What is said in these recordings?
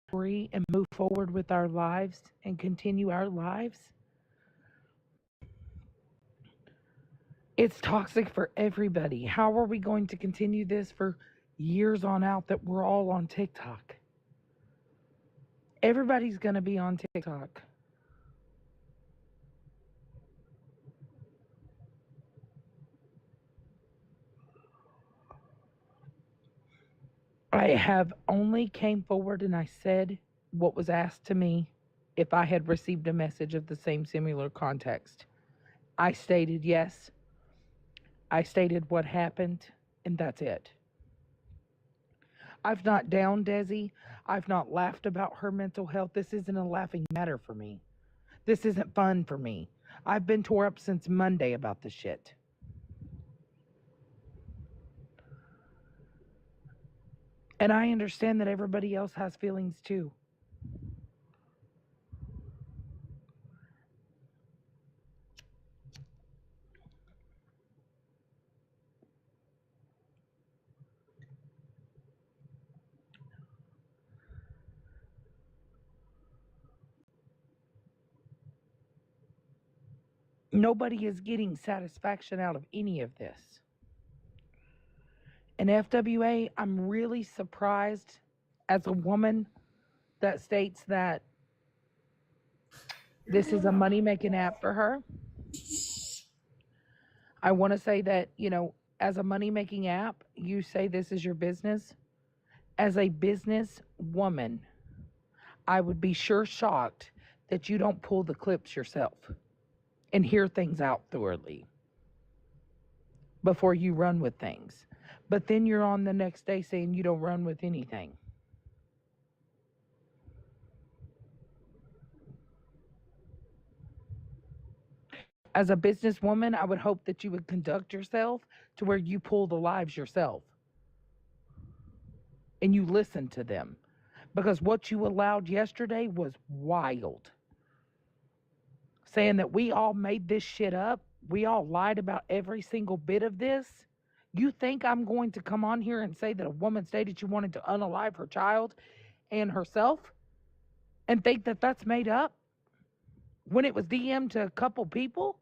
free and move forward with our lives and continue our lives, it's toxic for everybody. How are we going to continue this for years on out that we're all on TikTok? Everybody's going to be on TikTok. I have only came forward and I said what was asked to me if I had received a message of the same similar context. I stated yes. I stated what happened, and that's it. I've not downed Desi. I've not laughed about her mental health. This isn't a laughing matter for me. This isn't fun for me. I've been tore up since Monday about this shit. And I understand that everybody else has feelings too. Nobody is getting satisfaction out of any of this. And FWA, I'm really surprised as a woman that states that this is a money making app for her. I want to say that, as a money making app, you say this is your business. As a business woman, I would be sure shocked that you don't pull the clips yourself and hear things out thoroughly before you run with things. But then you're on the next day saying you don't run with anything. As a businesswoman, I would hope that you would conduct yourself to where you pull the lives yourself and you listen to them. Because what you allowed yesterday was wild. Saying that we all made this shit up, we all lied about every single bit of this. You think I'm going to come on here and say that a woman stated she wanted to unalive her child and herself and think that that's made up when it was DM'd to a couple people?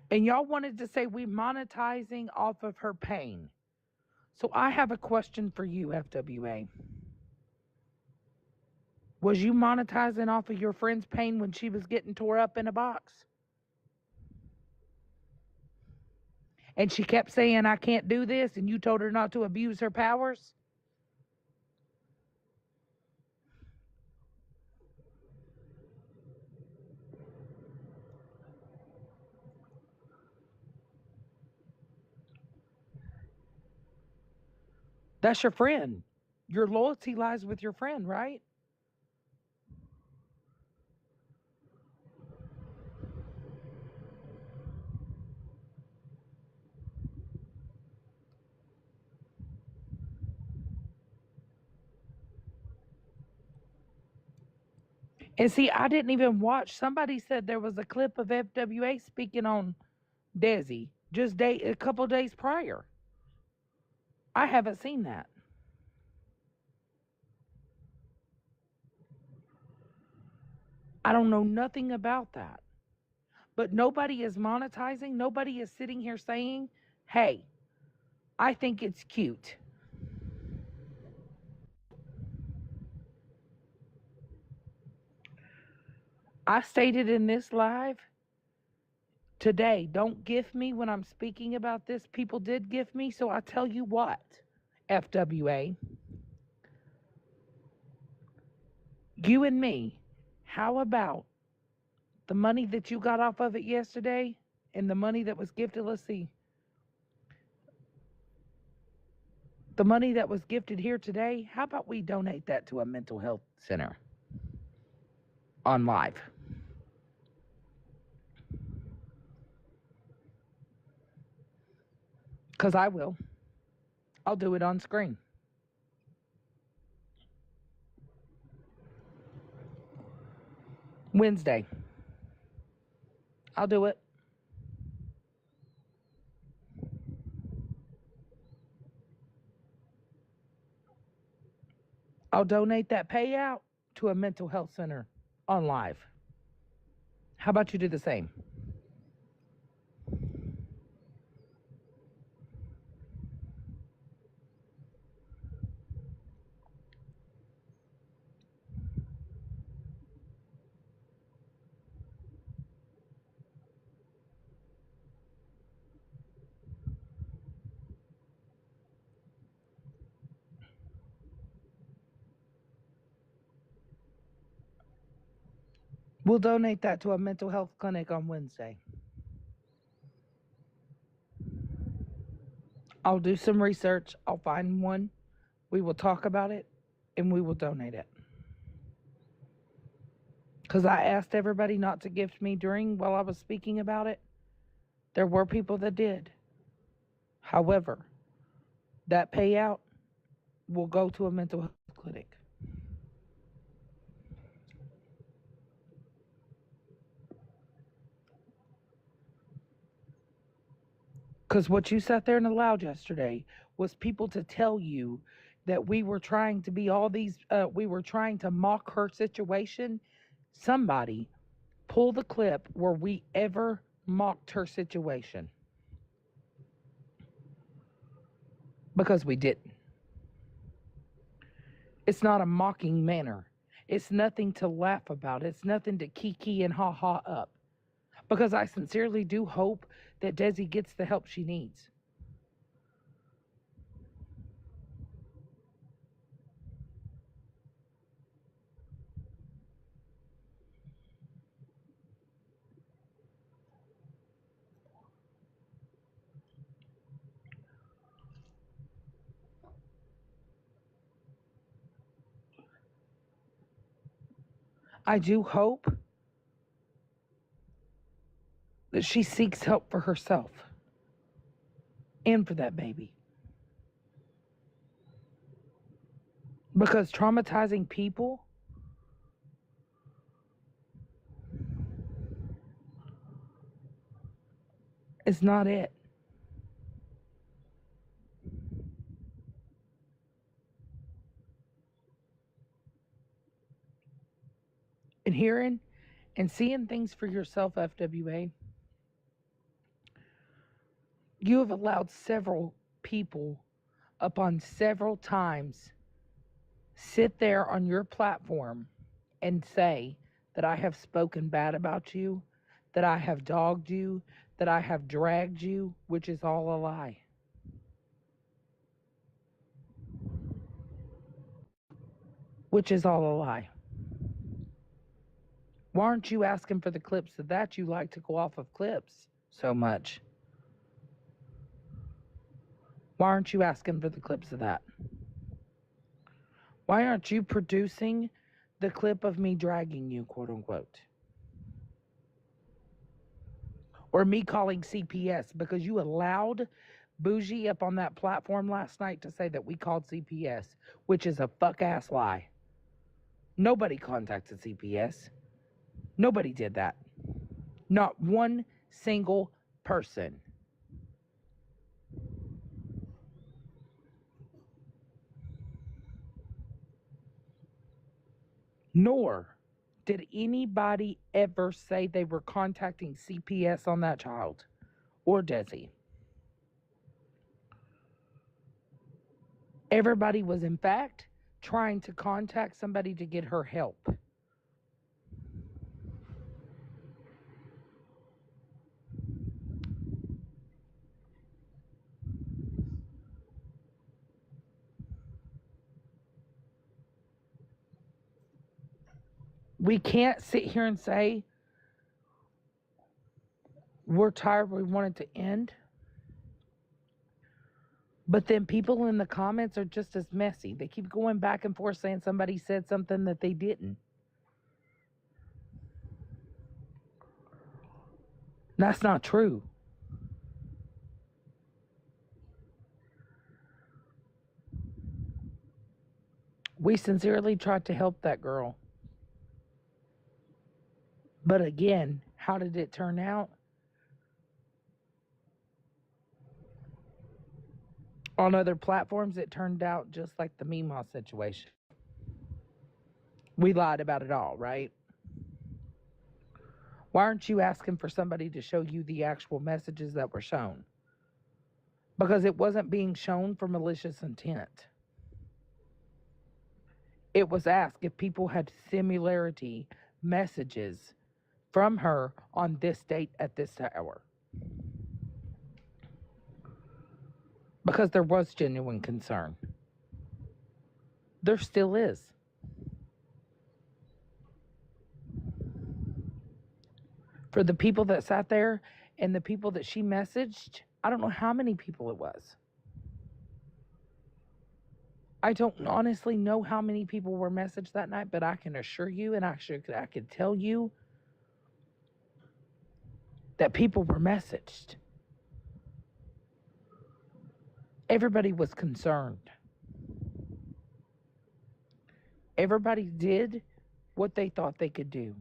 And y'all wanted to say we monetizing off of her pain. So I have a question for you, FWA. Was you monetizing off of your friend's pain when she was getting tore up in a box? And she kept saying, I can't do this, and you told her not to abuse her powers? That's your friend. Your loyalty lies with your friend, right? And see, I didn't even watch. Somebody said there was a clip of FWA speaking on Desi just a couple days prior. I haven't seen that. I don't know nothing about that. But nobody is monetizing. Nobody is sitting here saying, hey, I think it's cute. I stated in this live today, don't gift me when I'm speaking about this. People did gift me, so I tell you what, FWA, you and me, how about the money that you got off of it yesterday and the money that was gifted? Let's see. The money that was gifted here today, how about we donate that to a mental health center on live? Because I will. I'll do it on screen. Wednesday. I'll do it. I'll donate that payout to a mental health center on live. How about you do the same? We'll donate that to a mental health clinic on Wednesday. I'll do some research. I'll find one. We will talk about it and we will donate it. Because I asked everybody not to gift me while I was speaking about it. There were people that did. However, that payout will go to a mental health clinic. Because what you sat there and allowed yesterday was people to tell you that we were trying to be we were trying to mock her situation. Somebody pull the clip where we ever mocked her situation. Because we didn't. It's not a mocking manner. It's nothing to laugh about. It's nothing to kiki and ha ha up. Because I sincerely do hope that Desi gets the help she needs. I do hope that she seeks help for herself and for that baby. Because traumatizing people is not it. And hearing and seeing things for yourself, FWA, you have allowed several people upon several times sit there on your platform and say that I have spoken bad about you, that I have dogged you, that I have dragged you, which is all a lie. Which is all a lie. Why aren't you asking for the clips of that? You like to go off of clips so much. Why aren't you asking for the clips of that? Why aren't you producing the clip of me dragging you, quote unquote? Or me calling CPS because you allowed Bougie up on that platform last night to say that we called CPS, which is a fuck-ass lie. Nobody contacted CPS. Nobody did that. Not one single person. Nor did anybody ever say they were contacting CPS on that child or Desi. Everybody was, in fact, trying to contact somebody to get her help. We can't sit here and say we're tired, we want it to end. But then people in the comments are just as messy. They keep going back and forth saying somebody said something that they didn't. That's not true. We sincerely tried to help that girl. But again, how did it turn out? On other platforms, it turned out just like the Meemaw situation. We lied about it all, right? Why aren't you asking for somebody to show you the actual messages that were shown? Because it wasn't being shown for malicious intent. It was asked if people had similarity messages from her on this date at this hour. Because there was genuine concern. There still is. For the people that sat there and the people that she messaged, I don't know how many people it was. I don't honestly know how many people were messaged that night, but I can assure you, and I can tell you that people were messaged. Everybody was concerned. Everybody did what they thought they could do.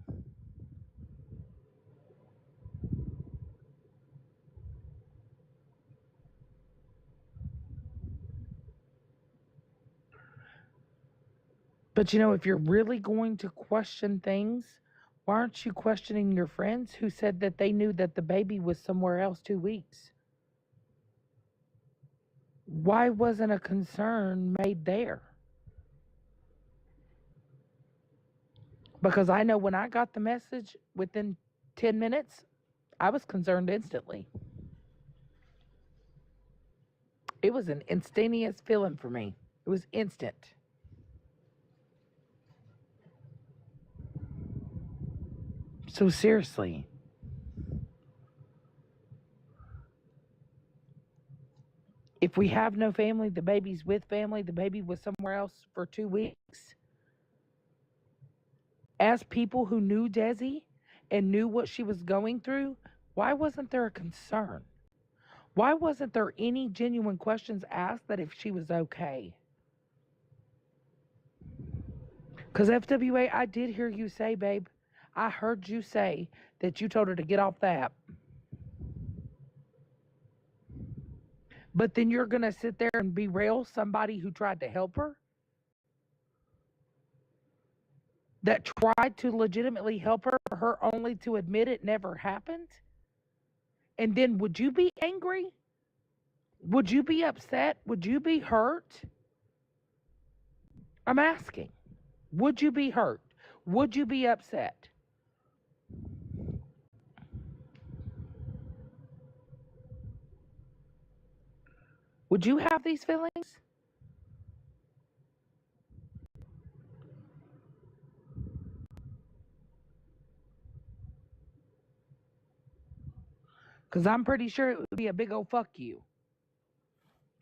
But if you're really going to question things, why aren't you questioning your friends who said that they knew that the baby was somewhere else 2 weeks? Why wasn't a concern made there? Because I know when I got the message within 10 minutes, I was concerned instantly. It was an instantaneous feeling for me. It was instant. So seriously. If we have no family, the baby's with family, the baby was somewhere else for 2 weeks. As people who knew Desi and knew what she was going through, why wasn't there a concern? Why wasn't there any genuine questions asked that if she was okay? Because FWA, I did hear you say, babe, I heard you say that you told her to get off the app. But then you're going to sit there and derail somebody who tried to help her? That tried to legitimately help her, for her only to admit it never happened? And then would you be angry? Would you be upset? Would you be hurt? I'm asking. Would you be hurt? Would you be upset? Would you have these feelings? Because I'm pretty sure it would be a big old fuck you.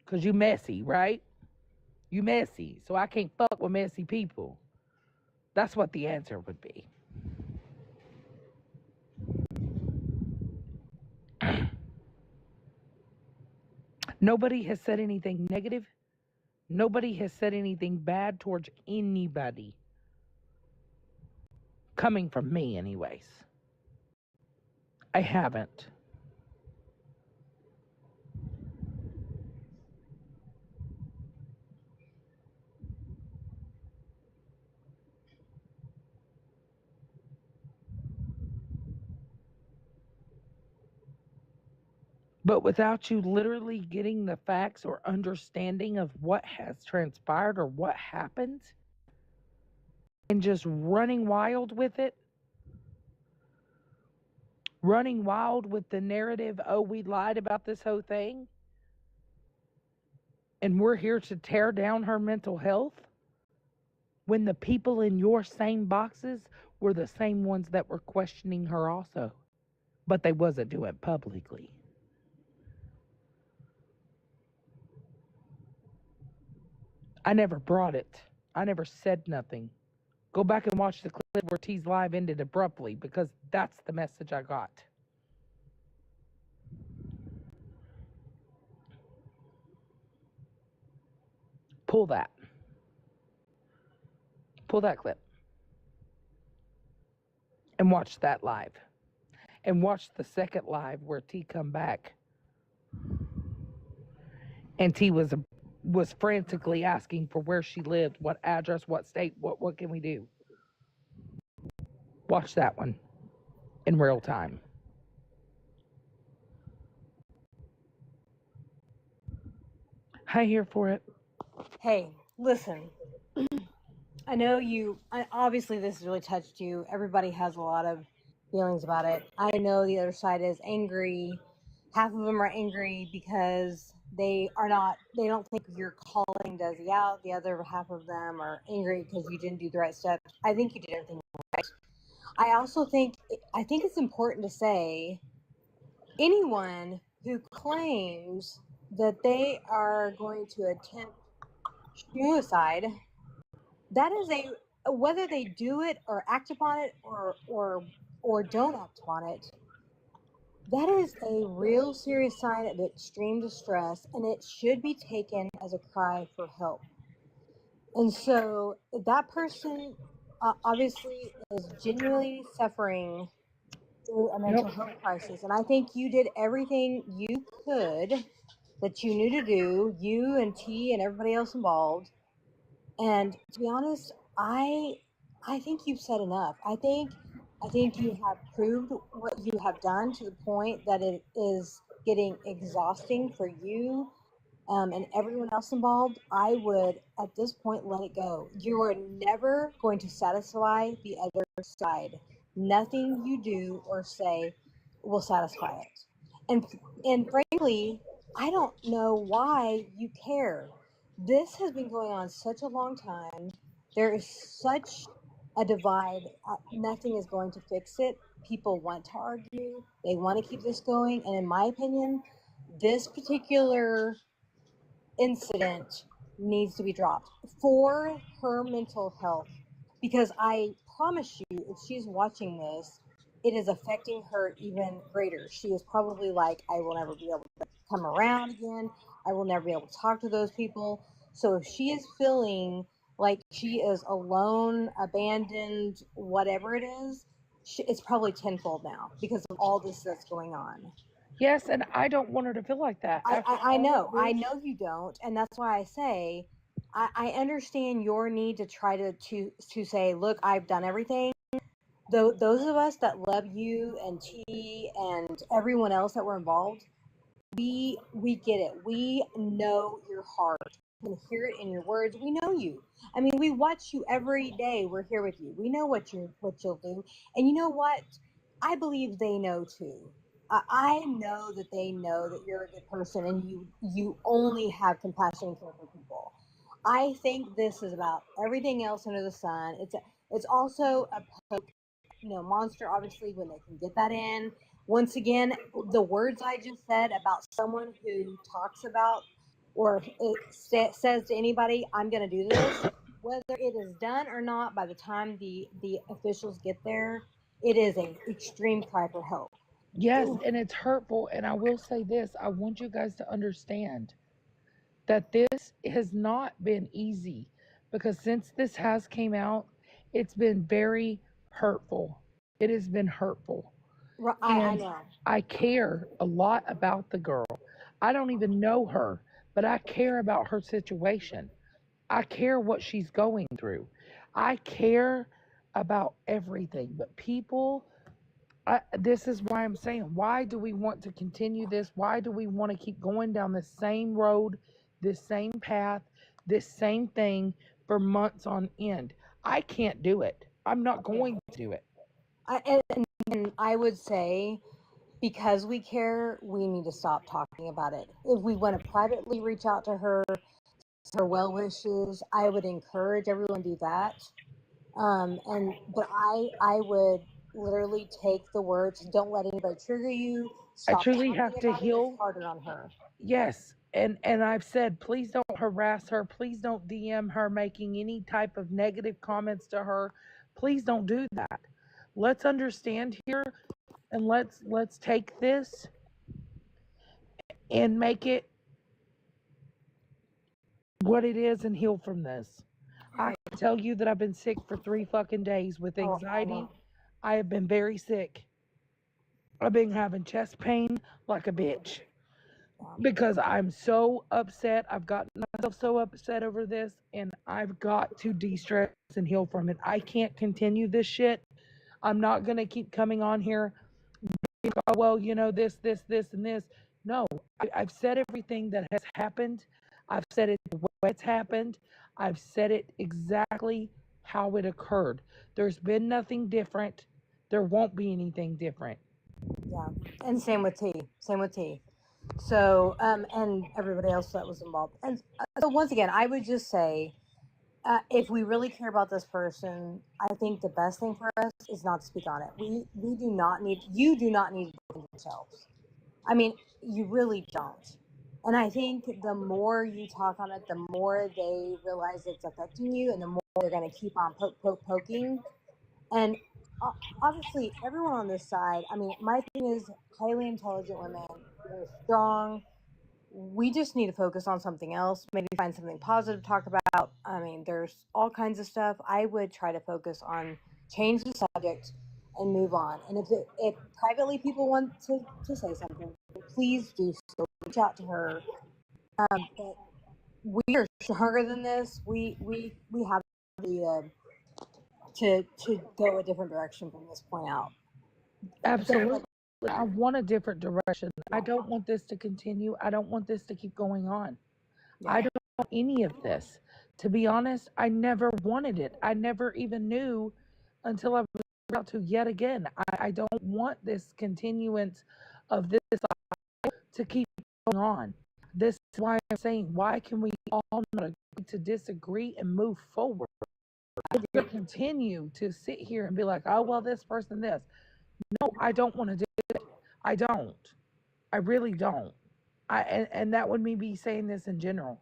Because you messy, right? You messy. So I can't fuck with messy people. That's what the answer would be. Nobody has said anything negative. Nobody has said anything bad towards anybody. Coming from me, anyways. I haven't. But without you literally getting the facts or understanding of what has transpired or what happened, and just running wild with it, running wild with the narrative, oh, we lied about this whole thing, and we're here to tear down her mental health, when the people in your same boxes were the same ones that were questioning her also, but they wasn't doing it publicly. I never brought it. I never said nothing. Go back and watch the clip where T's live ended abruptly, because that's the message I got. Pull that. Pull that clip. And watch that live. And watch the second live where T come back. And T was frantically asking for where she lived, what address, what state, what can we do? Watch that one in real time. I here for it. Hey, listen. I know obviously this has really touched you. Everybody has a lot of feelings about it. I know the other side is angry. Half of them are angry because they don't think you're calling Desi out. The other half of them are angry because you didn't do the right steps. I think you did everything right. I think it's important to say anyone who claims that they are going to attempt suicide, that is whether they do it or act upon it or don't act upon it, that is a real serious sign of extreme distress, and it should be taken as a cry for help. And so that person obviously is genuinely suffering through a mental health crisis, and I think you did everything you could that you knew to do, you and T and everybody else involved. And to be honest, I think you've said enough. I think you have proved what you have done to the point that it is getting exhausting for you and everyone else involved. I would, at this point, let it go. You are never going to satisfy the other side. Nothing you do or say will satisfy it. And and frankly, I don't know why you care. This has been going on such a long time. There is such a divide. Nothing is going to fix it. People want to argue. They want to keep this going. And in my opinion, this particular incident needs to be dropped for her mental health, because I promise you, if she's watching this, it is affecting her even greater. She is probably like, I will never be able to come around again. I will never be able to talk to those people. So if she is feeling like she is alone, abandoned, whatever it is, it's probably tenfold now because of all this that's going on. Yes, and I don't want her to feel like that. I know. I know you don't, and that's why I say I understand your need to try to say, look, I've done everything. Though those of us that love you and T and everyone else that were involved, we get it. We know your heart. We can hear it in your words. We know you. I mean, we watch you every day. We're here with you. We know what you'll do. And you know what? I believe they know too. I know that they know that you're a good person and you only have compassion and care for people. I think this is about everything else under the sun. It's also a monster, obviously, when they can get that in. Once again, the words I just said about someone who talks about or says to anybody, I'm going to do this, whether it is done or not, by the time the officials get there, it is an extreme cry for help. Yes, and it's hurtful. And I will say this, I want you guys to understand that this has not been easy, because since this has came out, it's been very hurtful. It has been hurtful. I And know. I care a lot about the girl. I don't even know her, but I care about her situation. I care what she's going through. I care about everything. But people, this is why I'm saying, why do we want to continue this? Why do we want to keep going down the same road, this same path, this same thing for months on end? I can't do it. I'm not going to do it. And I would say, because we care, we need to stop talking about it. If we want to privately reach out to her well wishes, I would encourage everyone to do that. But I would literally take the words, don't let anybody trigger you. I Stop truly talking have to about it. It's heal. harder on her. Yes, and I've said, please don't harass her. Please don't DM her making any type of negative comments to her. Please don't do that. Let's understand here, and let's take this and make it what it is and heal from this. I can tell you that I've been sick for 3 fucking days with anxiety. I have been very sick. I've been having chest pain like a bitch because I'm so upset. I've gotten myself so upset over this, and I've got to de stress and heal from it. I can't continue this shit. I'm not going to keep coming on here. Oh, well, this, and this. No, I've said everything that has happened. I've said it the way it's happened. I've said it exactly how it occurred. There's been nothing different. There won't be anything different. Yeah, and same with T. Same with T. So, and everybody else that was involved. And so, once again, I would just say, if we really care about this person, I think the best thing for us is not to speak on it. We do not need, you do not need to defend yourselves. I mean, you really don't. And I think the more you talk on it, the more they realize it's affecting you, and the more they're going to keep on poking. And obviously, everyone on this side, I mean, my thing is highly intelligent women, they're strong. We just need to focus on something else, maybe find something positive to talk about. I mean, there's all kinds of stuff. I would try to focus on change the subject and move on. And if privately people want to say something, please do so. Reach out to her. But we are stronger than this. We have the to go a different direction from this point out. Absolutely. I want a different direction. I don't want this to continue. I don't want this to keep going on. Yeah. I don't want any of this. To be honest, I never wanted it. I never even knew until I was about to yet again. I don't want this continuance of this to keep going on. This is why I'm saying, why can we all not agree to disagree and move forward? If you continue to sit here and be like, oh, well, this person, this. No, I don't want to do it. I don't. I really don't. And that would me be saying this in general.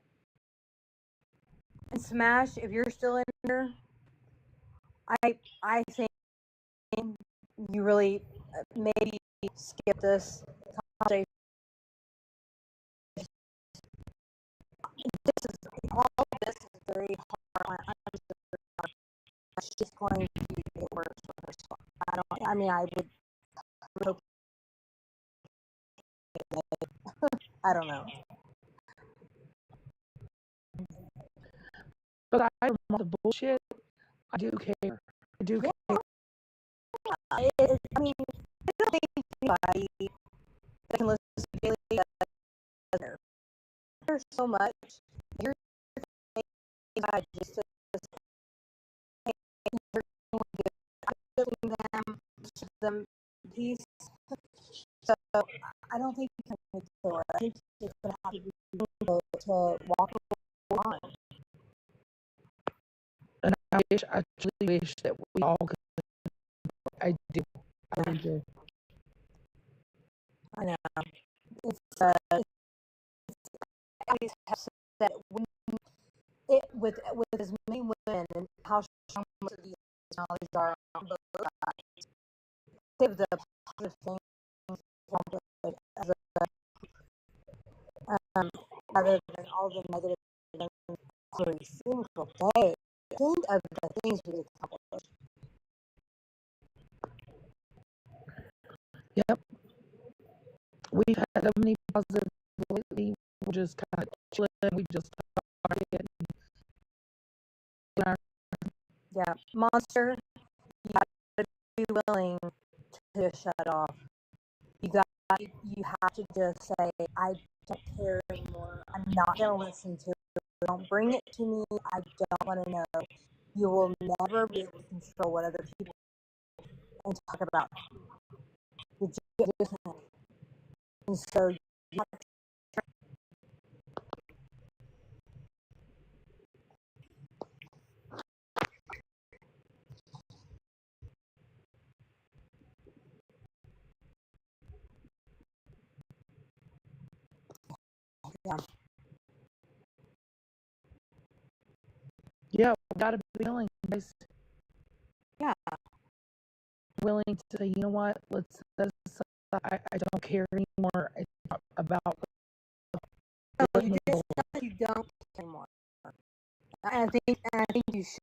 And Smash, if you're still in here, I think you really maybe skip this conversation. This is all of this is very hard. It's just going to get worse for her. So I don't. I mean, I would hope. I don't know. But I don't want the bullshit. I do care. I do care. I mean, I don't think anybody that can listen to Daily does care. There's so much. You're just to them peace. So I don't think you can ignore it. I think it's going to have to be to walk on. And I truly wish that we all could. I do. I really do. I know. It's I always have said that when it with as many women and how strong most of these personalities are on both sides, save the positive things from it as rather than all the negative things every single day. Think of the things we accomplished. Yep. We've had so many positive lately. We're just kind of chilling. We just started. Yeah, Monster, you got to be willing to shut off. You have to just say, I don't care anymore. I'm not going to listen to it. Don't bring it to me. I don't want to know. You will never be able to control what other people and talk about. You just and so you have to Yeah, we gotta be willing, guys. yeah. Willing to say, you know what? Let's. I don't care anymore. It's not about. No, you just you don't care anymore. I think you should.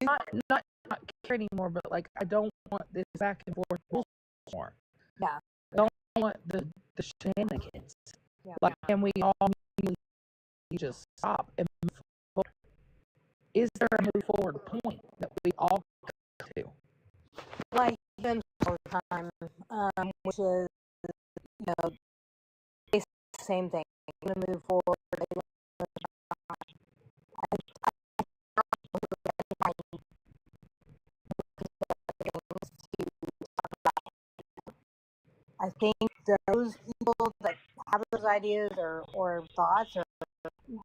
Not care anymore, but like I don't want this back and forth bullshit anymore. Yeah. I don't want the shenanigans. Yeah. Like, can we all just stop and move forward? Is there a move forward point that we all come to? like them all the time, which is, basically the same thing. They're going to move forward. I think those people that have those ideas or thoughts, or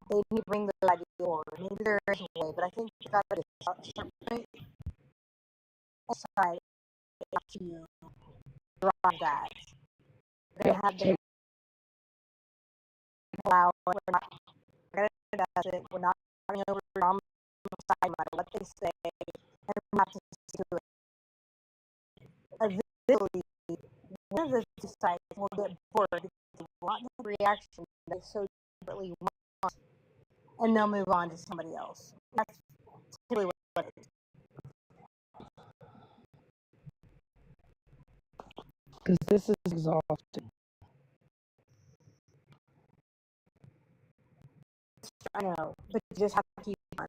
they need to bring those ideas forward. Maybe there is a way, but I think you've got to separate aside to drive that. We're going to have the allow. We're not going to discuss it. We're not going over on the side, no matter what they say. And we have to see to it. Eventually, one of the sides will get bored because they want the reaction they so desperately want, and they'll move on to somebody else. That's really what it is. Because this is exhausting. I know, but you just have to keep on.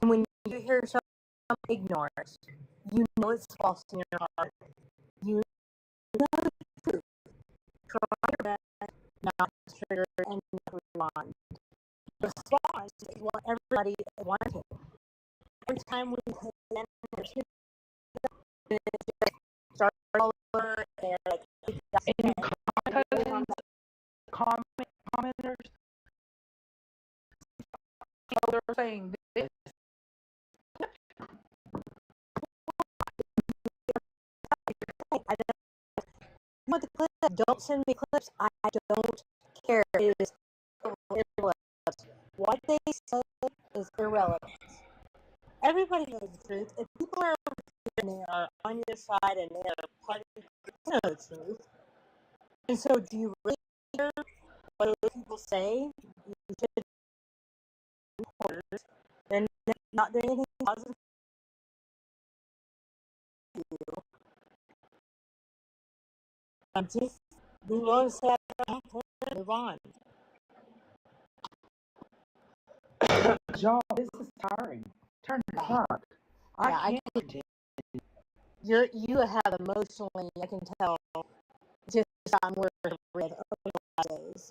And when you hear some ignorance, you know it's false in your heart. You know the truth. Try your best not to trigger and not respond. Response is what everybody wanted. Every time we put in energy, start over, and like, any commenters, they're saying this. I don't want the clip. Don't send me clips. I don't care. It is irrelevant. What they say is irrelevant. Everybody knows the truth. If people are and they are on your side and they are part of you, know the truth. And so, do you really care what other people say? You should then not doing anything positive for you. I'm just being willing to say I don't care. Move on. Y'all, this is tiring. Turn the clock. I can't continue. You have emotionally, I can tell, just gotten worse over the days.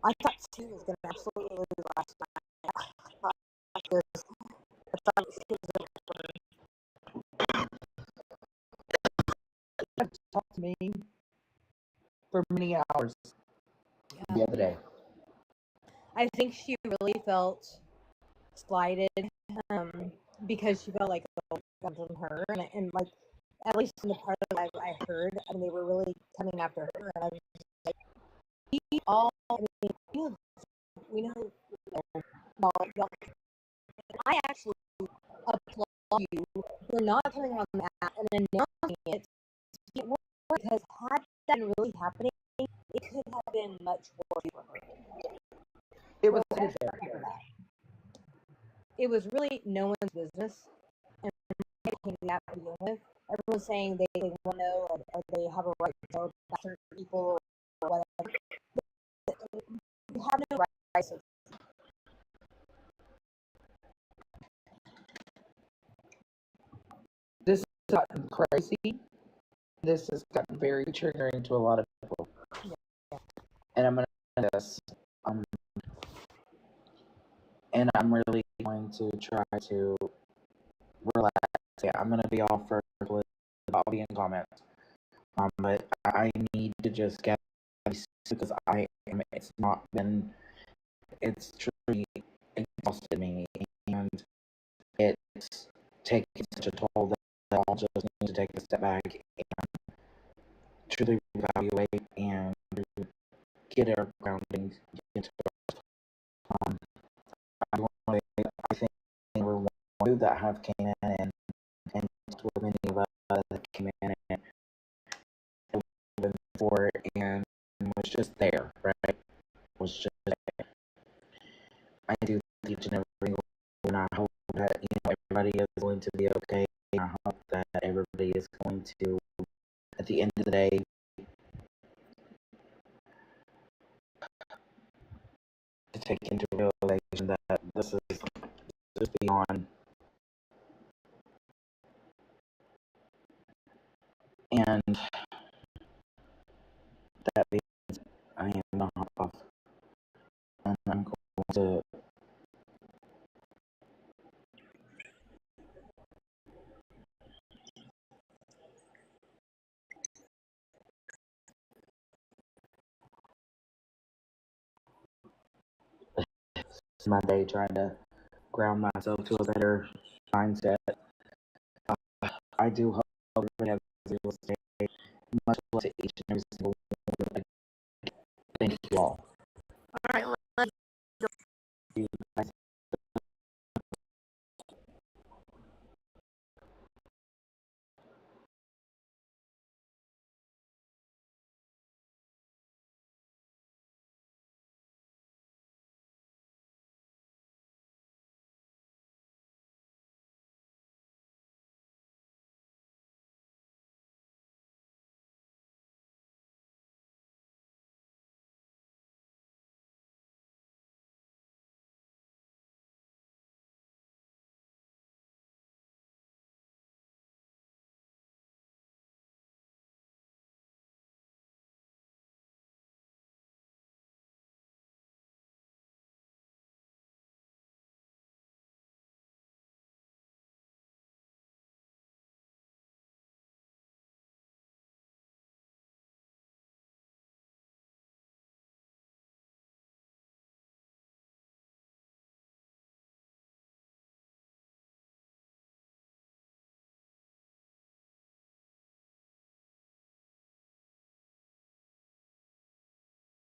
I thought Sue was going to absolutely lose last night. I thought she was Talked to me for many hours the other day. I think she really felt slighted because she felt like it got from her, and like, at least in the part that I heard, I mean, they were really coming after her, and I was just like, we know, y'all, I actually applaud you for not coming on that and announcing it, because had that been really happening, it could have been much worse for her. It was there. It was really no one's business, and it came to that to begin with. Everyone's saying they want to know, or they have a right to know about certain people or whatever. You have no right to. This has gotten crazy. This has gotten very triggering to a lot of people. Yeah. And I'm going to do this. And I'm really going to try to relax. Yeah, I'm going to be off for a little bit. I'll be in comments. But I need to just get because it's truly exhausted me, and it's taking such a toll that I'll just need to take a step back and truly evaluate and get our grounding into I think we're one that have came in and with many of us that came in and before and was just there, right? Was just there. I do each and every single and I hope that everybody is going to be okay. I hope that everybody is going to, at the end of the day, to take into realization that this is beyond And that means I am gonna hop off, and I'm going to spend my day trying to ground myself to a better mindset. I do hope everybody has a stay much love to each and every single